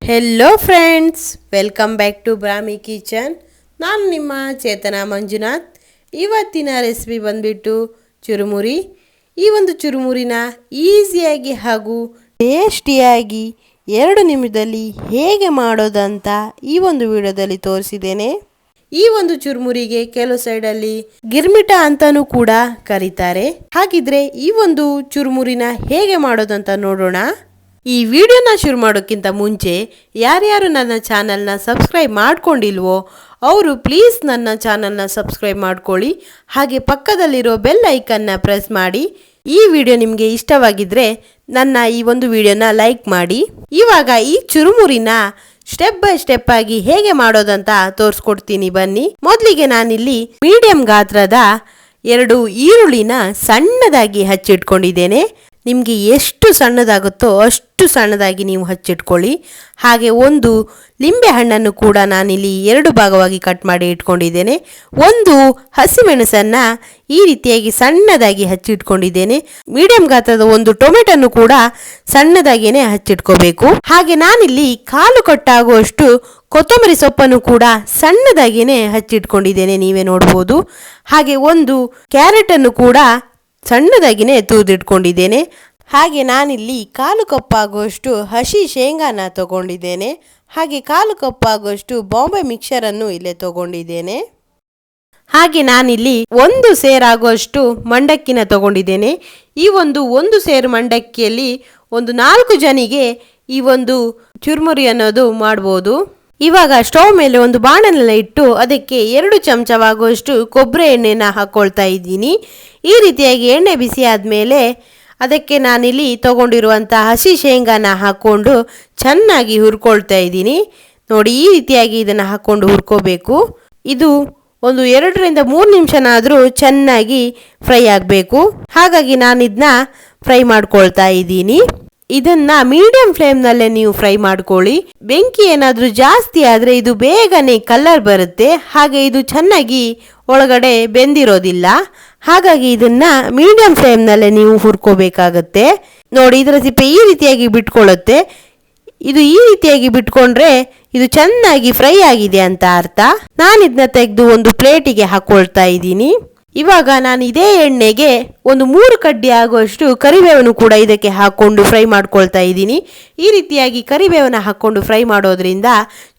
Hello friends, welcome back to Brahmi kitchen. ನಾನು ನಿಮ್ಮ ಚೇತನಾ ಮಂಜುನಾಥ್. ಇವತ್ತಿನ ರೆಸಿಪಿ ಬಂದ್ಬಿಟ್ಟು ಚುರುಮುರಿ. ಈ ಒಂದು ಚುರುಮುರಿನ ಈಸಿಯಾಗಿ ಹಾಗೂ ಟೇಸ್ಟಿಯಾಗಿ 2 ನಿಮಿಷದಲ್ಲಿ ಹೇಗೆ ಮಾಡೋದಂತ ಈ ಒಂದು ವಿಡಿಯೋದಲ್ಲಿ ತೋರಿಸಿದ್ದೇನೆ. ಈ ಒಂದು ಚುರುಮುರಿಗೆ ಕೆಲವು ಸೈಡಲ್ಲಿ ಗಿರ್ಮಿಟ ಅಂತಾನೂ ಕೂಡ ಕರೀತಾರೆ. ಹಾಗಿದ್ರೆ ಈ ಒಂದು ಚುರುಮುರಿನ ಹೇಗೆ ಮಾಡೋದಂತ ನೋಡೋಣ. ಈ ವಿಡಿಯೋನ ಶುರು ಮಾಡೋಕ್ಕಿಂತ ಮುಂಚೆ ಯಾರ್ಯಾರು ನನ್ನ ಚಾನಲ್ನ ಸಬ್ಸ್ಕ್ರೈಬ್ ಮಾಡ್ಕೊಂಡಿಲ್ವೋ ಅವರು ಪ್ಲೀಸ್ ನನ್ನ ಚಾನಲ್ನ ಸಬ್ಸ್ಕ್ರೈಬ್ ಮಾಡ್ಕೊಳ್ಳಿ. ಹಾಗೆ ಪಕ್ಕದಲ್ಲಿರೋ ಬೆಲ್ ಐಕನ್ನ ಪ್ರೆಸ್ ಮಾಡಿ. ಈ ವಿಡಿಯೋ ನಿಮಗೆ ಇಷ್ಟವಾಗಿದ್ದರೆ ನನ್ನ ಈ ಒಂದು ವಿಡಿಯೋನ ಲೈಕ್ ಮಾಡಿ. ಇವಾಗ ಈ ಚುರುಮುರಿನ ಸ್ಟೆಪ್ ಬೈ ಸ್ಟೆಪ್ ಆಗಿ ಹೇಗೆ ಮಾಡೋದಂತ ತೋರಿಸ್ಕೊಡ್ತೀನಿ ಬನ್ನಿ. ಮೊದಲಿಗೆ ನಾನಿಲ್ಲಿ ಮೀಡಿಯಂ ಗಾತ್ರದ 2 ಈರುಳ್ಳಿನ ಸಣ್ಣದಾಗಿ ಹಚ್ಚಿಟ್ಕೊಂಡಿದ್ದೇನೆ. ನಿಮಗೆ ಎಷ್ಟು ಸಣ್ಣದಾಗುತ್ತೋ ಅಷ್ಟು ಸಣ್ಣದಾಗಿ ನೀವು ಹಚ್ಚಿಟ್ಕೊಳ್ಳಿ. ಹಾಗೆ 1 ಲಿಂಬೆ ಹಣ್ಣನ್ನು ಕೂಡ ನಾನಿಲ್ಲಿ 2 ಭಾಗವಾಗಿ ಕಟ್ ಮಾಡಿ ಇಟ್ಕೊಂಡಿದ್ದೇನೆ. 1 ಹಸಿಮೆಣಸನ್ನು ಈ ರೀತಿಯಾಗಿ ಸಣ್ಣದಾಗಿ ಹಚ್ಚಿಟ್ಕೊಂಡಿದ್ದೇನೆ. ಮೀಡಿಯಂ ಗಾತ್ರದ 1 ಟೊಮೆಟೊನ್ನು ಕೂಡ ಸಣ್ಣದಾಗಿಯೇ ಹಚ್ಚಿಟ್ಕೋಬೇಕು. ಹಾಗೆ ನಾನಿಲ್ಲಿ 1/4 ಕಟ್ಟಾಗುವಷ್ಟು ಕೊತ್ತಂಬರಿ ಸೊಪ್ಪನ್ನು ಕೂಡ ಸಣ್ಣದಾಗಿಯೇ ಹಚ್ಚಿಟ್ಕೊಂಡಿದ್ದೇನೆ, ನೀವೇ ನೋಡ್ಬೋದು. ಹಾಗೆ 1 ಕ್ಯಾರೆಟನ್ನು ಕೂಡ ಸಣ್ಣದಾಗಿಯೇ ತುರಿದಿಟ್ಕೊಂಡಿದ್ದೇನೆ. ಹಾಗೆ ನಾನಿಲ್ಲಿ 1/4 ಕಪ್ ಆಗುವಷ್ಟು ಹಸಿ ಶೇಂಗಾನ ತಗೊಂಡಿದ್ದೇನೆ. ಹಾಗೆ 1/4 ಕಪ್ ಆಗುವಷ್ಟು ಬಾಂಬೆ ಮಿಕ್ಸರನ್ನು ಇಲ್ಲೇ ತಗೊಂಡಿದ್ದೇನೆ. ಹಾಗೆ ನಾನಿಲ್ಲಿ 1 ಸೇರ್ ಆಗುವಷ್ಟು ಮಂಡಕ್ಕಿನ ತಗೊಂಡಿದ್ದೇನೆ. ಈ ಒಂದು ಸೇರು ಮಂಡಕ್ಕಿಯಲ್ಲಿ 4 ಜನಿಗೆ ಈ ಒಂದು ಚುರುಮುರಿ ಅನ್ನೋದು ಮಾಡ್ಬೋದು. ಇವಾಗ ಸ್ಟವ್ ಮೇಲೆ ಒಂದು ಬಾಣಲೆನ ಇಟ್ಟು ಅದಕ್ಕೆ 2 ಚಮಚವಾಗುವಷ್ಟು ಕೊಬ್ಬರಿ ಎಣ್ಣೆನ ಹಾಕ್ಕೊಳ್ತಾ ಇದ್ದೀನಿ. ಈ ರೀತಿಯಾಗಿ ಎಣ್ಣೆ ಬಿಸಿ ಆದಮೇಲೆ ಅದಕ್ಕೆ ನಾನಿಲ್ಲಿ ತಗೊಂಡಿರುವಂಥ ಹಸಿ ಶೇಂಗಾನ ಹಾಕ್ಕೊಂಡು ಚೆನ್ನಾಗಿ ಹುರ್ಕೊಳ್ತಾ ಇದ್ದೀನಿ. ನೋಡಿ, ಈ ರೀತಿಯಾಗಿ ಇದನ್ನು ಹಾಕ್ಕೊಂಡು ಹುರ್ಕೋಬೇಕು. ಇದು ಒಂದು 2ರಿಂದ 3 ನಿಮಿಷನಾದರೂ ಚೆನ್ನಾಗಿ ಫ್ರೈ ಆಗಬೇಕು. ಹಾಗಾಗಿ ನಾನು ಇದನ್ನ ಫ್ರೈ ಮಾಡ್ಕೊಳ್ತಾ ಇದ್ದೀನಿ. ಇದನ್ನ ಮೀಡಿಯಂ ಫ್ಲೇಮ್ನಲ್ಲೇ ನೀವು ಫ್ರೈ ಮಾಡ್ಕೊಳ್ಳಿ. ಬೆಂಕಿ ಏನಾದರೂ ಜಾಸ್ತಿ ಆದರೆ ಇದು ಬೇಗನೆ ಕಲರ್ ಬರುತ್ತೆ. ಹಾಗೆ ಇದು ಚೆನ್ನಾಗಿ ಒಳಗಡೆ ಬೆಂದಿರೋದಿಲ್ಲ. ಹಾಗಾಗಿ ಇದನ್ನ ಮೀಡಿಯಂ ಫ್ಲೇಮ್ನಲ್ಲೇ ನೀವು ಹುರ್ಕೋಬೇಕಾಗತ್ತೆ. ನೋಡಿ, ಇದರ ಸಿಪ್ಪೆ ಈ ರೀತಿಯಾಗಿ ಬಿಟ್ಕೊಳ್ಳುತ್ತೆ. ಇದು ಈ ರೀತಿಯಾಗಿ ಬಿಟ್ಕೊಂಡ್ರೆ ಇದು ಚೆನ್ನಾಗಿ ಫ್ರೈ ಆಗಿದೆ ಅಂತ ಅರ್ಥ. ನಾನು ಇದನ್ನ ತೆಗೆದು ಒಂದು ಪ್ಲೇಟಿಗೆ ಹಾಕೊಳ್ತಾ ಇದ್ದೀನಿ. ಇವಾಗ ನಾನು ಇದೇ ಎಣ್ಣೆಗೆ 3 ಕಡ್ಡಿ ಆಗುವಷ್ಟು ಕರಿಬೇವನ್ನು ಕೂಡ ಇದಕ್ಕೆ ಹಾಕ್ಕೊಂಡು ಫ್ರೈ ಮಾಡ್ಕೊಳ್ತಾ ಇದ್ದೀನಿ. ಈ ರೀತಿಯಾಗಿ ಕರಿಬೇವನ್ನ ಹಾಕ್ಕೊಂಡು ಫ್ರೈ ಮಾಡೋದ್ರಿಂದ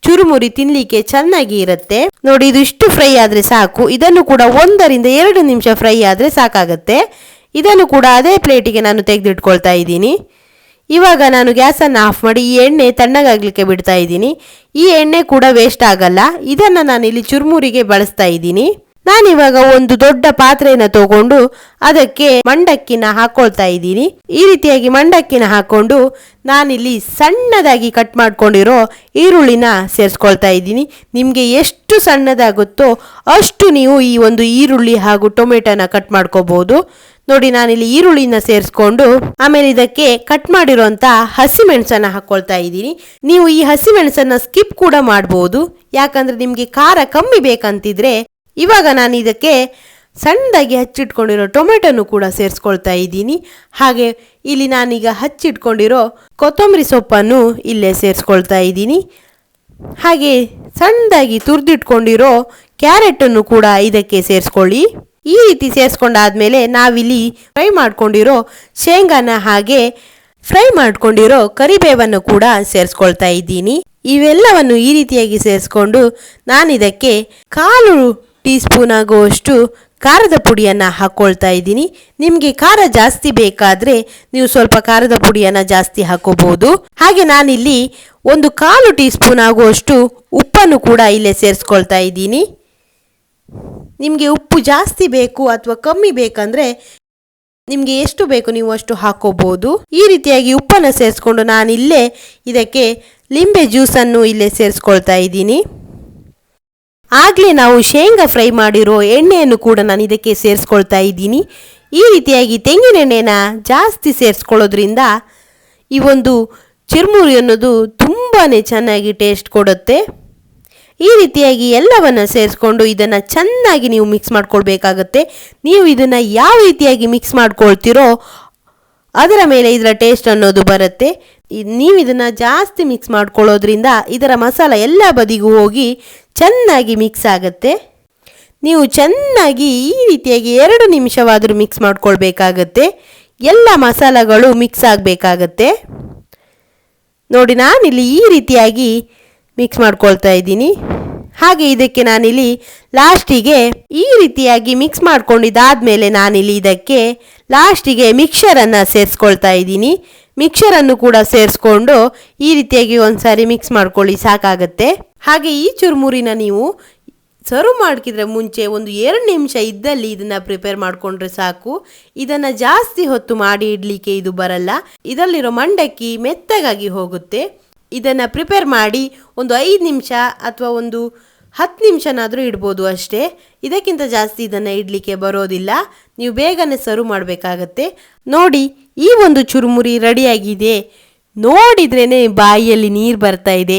ಚುರುಮುರಿ ತಿನ್ನಲಿಕ್ಕೆ ಚೆನ್ನಾಗಿ ಇರುತ್ತೆ. ನೋಡಿ, ಇದು ಇಷ್ಟು ಫ್ರೈ ಆದರೆ ಸಾಕು. ಇದನ್ನು ಕೂಡ 1ರಿಂದ 2 ನಿಮಿಷ ಫ್ರೈ ಆದರೆ ಸಾಕಾಗುತ್ತೆ. ಇದನ್ನು ಕೂಡ ಅದೇ ಪ್ಲೇಟಿಗೆ ನಾನು ತೆಗೆದಿಟ್ಕೊಳ್ತಾ ಇದ್ದೀನಿ. ಇವಾಗ ನಾನು ಗ್ಯಾಸನ್ನು ಆಫ್ ಮಾಡಿ ಈ ಎಣ್ಣೆ ತಣ್ಣಗಾಗಲಿಕ್ಕೆ ಬಿಡ್ತಾ ಇದ್ದೀನಿ. ಈ ಎಣ್ಣೆ ಕೂಡ ವೇಸ್ಟ್ ಆಗಲ್ಲ. ಇದನ್ನು ನಾನು ಇಲ್ಲಿ ಚುರುಮುರಿಗೆ ಬಳಸ್ತಾ ಇದ್ದೀನಿ. ನಾನಿವಾಗ ಒಂದು ದೊಡ್ಡ ಪಾತ್ರೆಯನ್ನು ತಗೊಂಡು ಅದಕ್ಕೆ ಮಂಡಕ್ಕಿನ ಹಾಕೊಳ್ತಾ ಇದ್ದೀನಿ. ಈ ರೀತಿಯಾಗಿ ಮಂಡಕ್ಕಿನ ಹಾಕೊಂಡು ನಾನಿಲ್ಲಿ ಸಣ್ಣದಾಗಿ ಕಟ್ ಮಾಡ್ಕೊಂಡಿರೋ ಈರುಳ್ಳಿನ ಸೇರಿಸ್ಕೊಳ್ತಾ ಇದ್ದೀನಿ. ನಿಮಗೆ ಎಷ್ಟು ಸಣ್ಣದಾಗುತ್ತೋ ಅಷ್ಟು ನೀವು ಈ ಒಂದು ಈರುಳ್ಳಿ ಹಾಗೂ ಟೊಮೆಟೊನ ಕಟ್ ಮಾಡ್ಕೋಬಹುದು. ನೋಡಿ, ನಾನಿಲ್ಲಿ ಈರುಳ್ಳಿನ ಸೇರಿಸ್ಕೊಂಡು ಆಮೇಲೆ ಇದಕ್ಕೆ ಕಟ್ ಮಾಡಿರೋಂಥ ಹಸಿಮೆಣಸನ್ನ ಹಾಕೊಳ್ತಾ ಇದ್ದೀನಿ. ನೀವು ಈ ಹಸಿಮೆಣಸನ್ನ ಸ್ಕಿಪ್ ಕೂಡ ಮಾಡ್ಬೋದು, ಯಾಕಂದ್ರೆ ನಿಮಗೆ ಖಾರ ಕಮ್ಮಿ ಬೇಕಂತಿದ್ರೆ. ಇವಾಗ ನಾನು ಇದಕ್ಕೆ ಸಣ್ಣದಾಗಿ ಹಚ್ಚಿಟ್ಕೊಂಡಿರೋ ಟೊಮೆಟೊನು ಕೂಡ ಸೇರಿಸ್ಕೊಳ್ತಾ ಇದ್ದೀನಿ. ಹಾಗೆ ಇಲ್ಲಿ ನಾನೀಗ ಹಚ್ಚಿಟ್ಕೊಂಡಿರೋ ಕೊತ್ತಂಬರಿ ಸೊಪ್ಪನ್ನು ಇಲ್ಲೇ ಸೇರಿಸ್ಕೊಳ್ತಾ ಇದ್ದೀನಿ. ಹಾಗೆ ಸಣ್ಣದಾಗಿ ತುರಿದಿಟ್ಕೊಂಡಿರೋ ಕ್ಯಾರೆಟನ್ನು ಕೂಡ ಇದಕ್ಕೆ ಸೇರಿಸ್ಕೊಳ್ಳಿ. ಈ ರೀತಿ ಸೇರಿಸ್ಕೊಂಡಾದ್ಮೇಲೆ ನಾವಿಲ್ಲಿ ಫ್ರೈ ಮಾಡ್ಕೊಂಡಿರೋ ಶೇಂಗಾನ ಹಾಗೆ ಫ್ರೈ ಮಾಡ್ಕೊಂಡಿರೋ ಕರಿಬೇವನ್ನು ಕೂಡ ಸೇರಿಸ್ಕೊಳ್ತಾ ಇದ್ದೀನಿ. ಇವೆಲ್ಲವನ್ನು ಈ ರೀತಿಯಾಗಿ ಸೇರಿಸ್ಕೊಂಡು ನಾನಿದಕ್ಕೆ 1/4 ಟೀ ಸ್ಪೂನ್ ಆಗುವಷ್ಟು ಖಾರದ ಪುಡಿಯನ್ನು ಹಾಕ್ಕೊಳ್ತಾ ಇದ್ದೀನಿ. ನಿಮಗೆ ಖಾರ ಜಾಸ್ತಿ ಬೇಕಾದರೆ ನೀವು ಸ್ವಲ್ಪ ಖಾರದ ಪುಡಿಯನ್ನು ಜಾಸ್ತಿ ಹಾಕೋಬಹುದು. ಹಾಗೆ ನಾನಿಲ್ಲಿ 1/4 ಟೀ ಸ್ಪೂನ್ ಆಗುವಷ್ಟು ಉಪ್ಪನ್ನು ಕೂಡ ಇಲ್ಲೇ ಸೇರಿಸ್ಕೊಳ್ತಾ ಇದ್ದೀನಿ. ನಿಮಗೆ ಉಪ್ಪು ಜಾಸ್ತಿ ಬೇಕು ಅಥವಾ ಕಮ್ಮಿ ಬೇಕಂದರೆ ನಿಮಗೆ ಎಷ್ಟು ಬೇಕು ನೀವು ಅಷ್ಟು ಹಾಕೋಬಹುದು. ಈ ರೀತಿಯಾಗಿ ಉಪ್ಪನ್ನು ಸೇರಿಸ್ಕೊಂಡು ನಾನಿಲ್ಲೇ ಇದಕ್ಕೆ ಲಿಂಬೆ ಜ್ಯೂಸನ್ನು ಇಲ್ಲೇ ಸೇರಿಸ್ಕೊಳ್ತಾ ಇದ್ದೀನಿ. ಆಗಲೇ ನಾವು ಶೇಂಗಾ ಫ್ರೈ ಮಾಡಿರೋ ಎಣ್ಣೆಯನ್ನು ಕೂಡ ನಾನು ಇದಕ್ಕೆ ಸೇರಿಸ್ಕೊಳ್ತಾ ಇದ್ದೀನಿ. ಈ ರೀತಿಯಾಗಿ ತೆಂಗಿನ ಎಣ್ಣೆನ ಜಾಸ್ತಿ ಸೇರಿಸ್ಕೊಳ್ಳೋದ್ರಿಂದ ಈ ಒಂದು ಚುರುಮುರಿ ಅನ್ನೋದು ತುಂಬಾ ಚೆನ್ನಾಗಿ ಟೇಸ್ಟ್ ಕೊಡುತ್ತೆ. ಈ ರೀತಿಯಾಗಿ ಎಲ್ಲವನ್ನು ಸೇರಿಸ್ಕೊಂಡು ಇದನ್ನು ಚೆನ್ನಾಗಿ ನೀವು ಮಿಕ್ಸ್ ಮಾಡ್ಕೊಳ್ಬೇಕಾಗತ್ತೆ. ನೀವು ಇದನ್ನು ಯಾವ ರೀತಿಯಾಗಿ ಮಿಕ್ಸ್ ಮಾಡ್ಕೊಳ್ತೀರೋ ಅದರ ಮೇಲೆ ಇದರ ಟೇಸ್ಟ್ ಅನ್ನೋದು ಬರುತ್ತೆ. ನೀವು ಇದನ್ನು ಜಾಸ್ತಿ ಮಿಕ್ಸ್ ಮಾಡ್ಕೊಳ್ಳೋದ್ರಿಂದ ಇದರ ಮಸಾಲ ಎಲ್ಲ ಬದಿಗೂ ಹೋಗಿ ಚೆನ್ನಾಗಿ ಮಿಕ್ಸ್ ಆಗುತ್ತೆ. ನೀವು ಚೆನ್ನಾಗಿ ಈ ರೀತಿಯಾಗಿ 2 ನಿಮಿಷವಾದರೂ ಮಿಕ್ಸ್ ಮಾಡ್ಕೊಳ್ಬೇಕಾಗತ್ತೆ. ಎಲ್ಲ ಮಸಾಲೆಗಳು ಮಿಕ್ಸ್ ಆಗಬೇಕಾಗತ್ತೆ. ನೋಡಿ, ನಾನಿಲ್ಲಿ ಈ ರೀತಿಯಾಗಿ ಮಿಕ್ಸ್ ಮಾಡ್ಕೊಳ್ತಾ ಇದ್ದೀನಿ. ಹಾಗೆ ಇದಕ್ಕೆ ನಾನಿಲ್ಲಿ ಲಾಸ್ಟಿಗೆ ಈ ರೀತಿಯಾಗಿ ಮಿಕ್ಸ್ ಮಾಡ್ಕೊಂಡಿದ್ದಾದಮೇಲೆ ನಾನಿಲ್ಲಿ ಇದಕ್ಕೆ ಲಾಸ್ಟಿಗೆ ಮಿಕ್ಸರನ್ನು ಸೇರಿಸ್ಕೊಳ್ತಾ ಇದ್ದೀನಿ. ಮಿಕ್ಸರನ್ನು ಕೂಡ ಸೇರಿಸ್ಕೊಂಡು ಈ ರೀತಿಯಾಗಿ ಒಂದ್ಸಾರಿ ಮಿಕ್ಸ್ ಮಾಡ್ಕೊಳ್ಳಿ, ಸಾಕಾಗತ್ತೆ. ಹಾಗೆ ಈ ಚುರುಮುರಿನ ನೀವು ಸರ್ವ್ ಮಾಡ್ಕಿದ್ರೆ ಮುಂಚೆ ಒಂದು 2 ನಿಮಿಷ ಇದ್ದಲ್ಲಿ ಇದನ್ನು ಪ್ರಿಪೇರ್ ಮಾಡಿಕೊಂಡ್ರೆ ಸಾಕು. ಇದನ್ನು ಜಾಸ್ತಿ ಹೊತ್ತು ಮಾಡಿ ಇಡಲಿಕ್ಕೆ ಇದು ಬರಲ್ಲ. ಇದರಲ್ಲಿರೋ ಮಂಡಕ್ಕಿ ಮೆತ್ತಗಾಗಿ ಹೋಗುತ್ತೆ. ಇದನ್ನು ಪ್ರಿಪೇರ್ ಮಾಡಿ ಒಂದು 5 ನಿಮಿಷ ಅಥವಾ ಒಂದು 10 ನಿಮಿಷನಾದರೂ ಇಡ್ಬೋದು ಅಷ್ಟೇ. ಇದಕ್ಕಿಂತ ಜಾಸ್ತಿ ಇದನ್ನು ಇಡಲಿಕ್ಕೆ ಬರೋದಿಲ್ಲ. ನೀವು ಬೇಗನೆ ಸರ್ವ್ ಮಾಡಬೇಕಾಗತ್ತೆ. ನೋಡಿ, ಈ ಒಂದು ಚುರುಮುರಿ ರೆಡಿಯಾಗಿದೆ. ನೋಡಿದ್ರೇ ಬಾಯಿಯಲ್ಲಿ ನೀರು ಬರ್ತಾ ಇದೆ,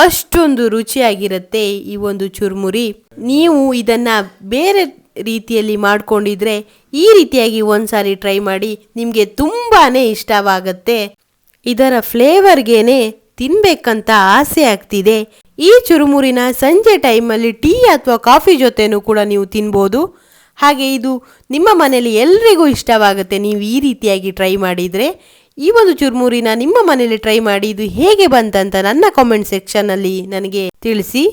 ಅಷ್ಟೊಂದು ರುಚಿಯಾಗಿರುತ್ತೆ ಈ ಒಂದು ಚುರುಮುರಿ. ನೀವು ಇದನ್ನು ಬೇರೆ ರೀತಿಯಲ್ಲಿ ಮಾಡ್ಕೊಂಡಿದ್ರೆ ಈ ರೀತಿಯಾಗಿ ಒಂದ್ಸಾರಿ ಟ್ರೈ ಮಾಡಿ, ನಿಮಗೆ ತುಂಬಾ ಇಷ್ಟವಾಗುತ್ತೆ. ಇದರ ಫ್ಲೇವರ್ಗೇನೆ ತಿನ್ಬೇಕಂತ ಆಸೆ ಆಗ್ತಿದೆ. ಈ ಚುರುಮುರಿನ ಸಂಜೆ ಟೈಮಲ್ಲಿ ಟೀ ಅಥವಾ ಕಾಫಿ ಜೊತೆನೂ ಕೂಡ ನೀವು ತಿನ್ಬೋದು. ಹಾಗೆ ಇದು ನಿಮ್ಮ ಮನೆಯಲ್ಲಿ ಎಲ್ರಿಗೂ ಇಷ್ಟವಾಗುತ್ತೆ ನೀವು ಈ ರೀತಿಯಾಗಿ ಟ್ರೈ ಮಾಡಿದರೆ. ಈ ಒಂದು ಚುರುಮುರಿನ ನಿಮ್ಮ ಮನೆಯಲ್ಲಿ ಟ್ರೈ ಮಾಡಿ ಇದು ಹೇಗೆ ಬಂತಂತ ನನ್ನ ಕಾಮೆಂಟ್ ಸೆಕ್ಷನಲ್ಲಿ ನನಗೆ ತಿಳಿಸಿ.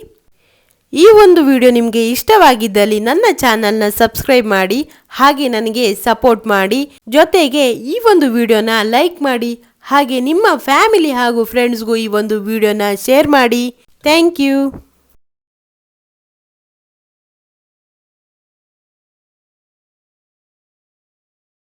ಈ ಒಂದು ವಿಡಿಯೋ ನಿಮಗೆ ಇಷ್ಟವಾಗಿದ್ದಲ್ಲಿ ನನ್ನ ಚಾನಲ್ನ ಸಬ್ಸ್ಕ್ರೈಬ್ ಮಾಡಿ, ಹಾಗೆ ನನಗೆ ಸಪೋರ್ಟ್ ಮಾಡಿ. ಜೊತೆಗೆ ಈ ಒಂದು ವಿಡಿಯೋನ ಲೈಕ್ ಮಾಡಿ, ಹಾಗೆ ನಿಮ್ಮ ಫ್ಯಾಮಿಲಿ ಹಾಗೂ ಫ್ರೆಂಡ್ಸ್ಗೂ ಈ ಒಂದು ವಿಡಿಯೋನ ಶೇರ್ ಮಾಡಿ. Thank you.